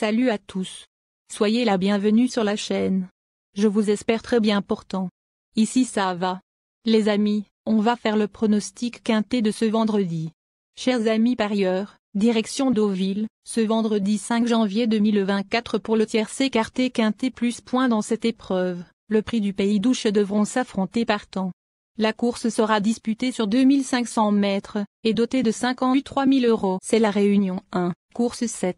Salut à tous. Soyez la bienvenue sur la chaîne. Je vous espère très bien portant. Ici ça va. Les amis, on va faire le pronostic quintet de ce vendredi. Chers amis parieurs, direction Deauville, ce vendredi 5 janvier 2024 pour le tiercé écarté quintet plus points dans cette épreuve. Le prix du Pays d'Ouche devront s'affronter partants. La course sera disputée sur 2500 mètres, et dotée de 53 000 €. C'est la Réunion 1, course 7.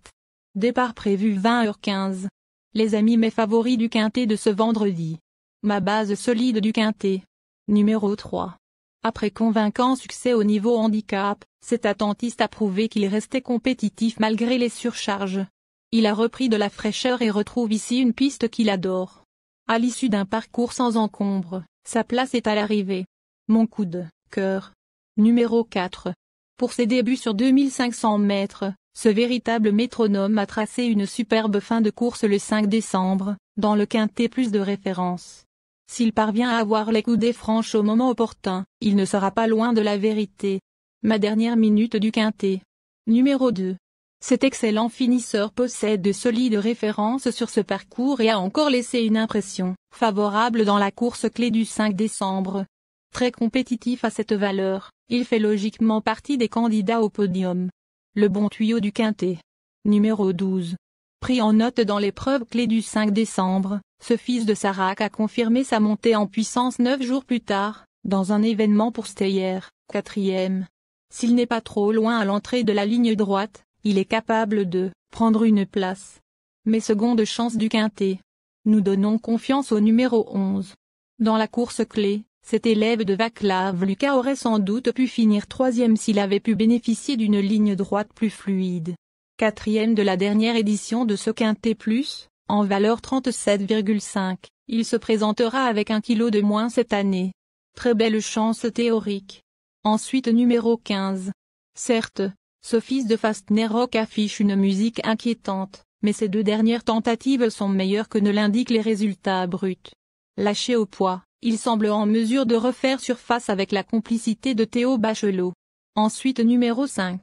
Départ prévu 20h15. Les amis mes favoris du quintet de ce vendredi. Ma base solide du quintet. Numéro 3. Après convaincant succès au niveau handicap, cet attentiste a prouvé qu'il restait compétitif malgré les surcharges. Il a repris de la fraîcheur et retrouve ici une piste qu'il adore. À l'issue d'un parcours sans encombre, sa place est à l'arrivée. Mon coup de cœur. Numéro 4. Pour ses débuts sur 2500 mètres, ce véritable métronome a tracé une superbe fin de course le 5 décembre, dans le quintet plus de référence. S'il parvient à avoir les coudées franches au moment opportun, il ne sera pas loin de la vérité. Ma dernière minute du quintet. Numéro 2. Cet excellent finisseur possède de solides références sur ce parcours et a encore laissé une impression favorable dans la course clé du 5 décembre. Très compétitif à cette valeur, il fait logiquement partie des candidats au podium. Le bon tuyau du quintet. Numéro 12. Pris en note dans l'épreuve clé du 5 décembre, ce fils de Sarac a confirmé sa montée en puissance 9 jours plus tard, dans un événement pour Steyer, 4e. S'il n'est pas trop loin à l'entrée de la ligne droite, il est capable de prendre une place. Mais seconde chance du quintet. Nous donnons confiance au numéro 11. Dans la course clé, cet élève de Vaclav Lucas aurait sans doute pu finir 3e s'il avait pu bénéficier d'une ligne droite plus fluide. 4e de la dernière édition de ce quintet plus, en valeur 37,5, il se présentera avec 1 kg de moins cette année. Très belle chance théorique. Ensuite numéro 15. Certes, ce fils de Fastner Rock affiche une musique inquiétante, mais ses deux dernières tentatives sont meilleures que ne l'indiquent les résultats bruts. Lâché au poids, il semble en mesure de refaire surface avec la complicité de Théo Bachelot. Ensuite numéro 5.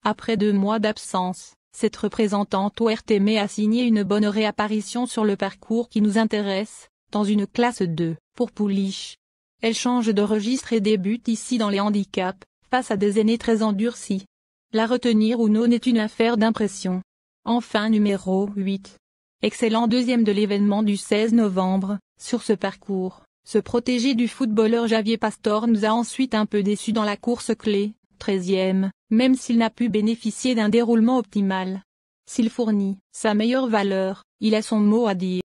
Après 2 mois d'absence, cette représentante ORTM a signé une bonne réapparition sur le parcours qui nous intéresse, dans une classe 2, pour pouliche. Elle change de registre et débute ici dans les handicaps, face à des aînés très endurcis. La retenir ou non est une affaire d'impression. Enfin numéro 8. Excellent deuxième de l'événement du 16 novembre, sur ce parcours. Ce protégé du footballeur Javier Pastor nous a ensuite un peu déçus dans la course clé, 13e, même s'il n'a pu bénéficier d'un déroulement optimal. S'il fournit sa meilleure valeur, il a son mot à dire.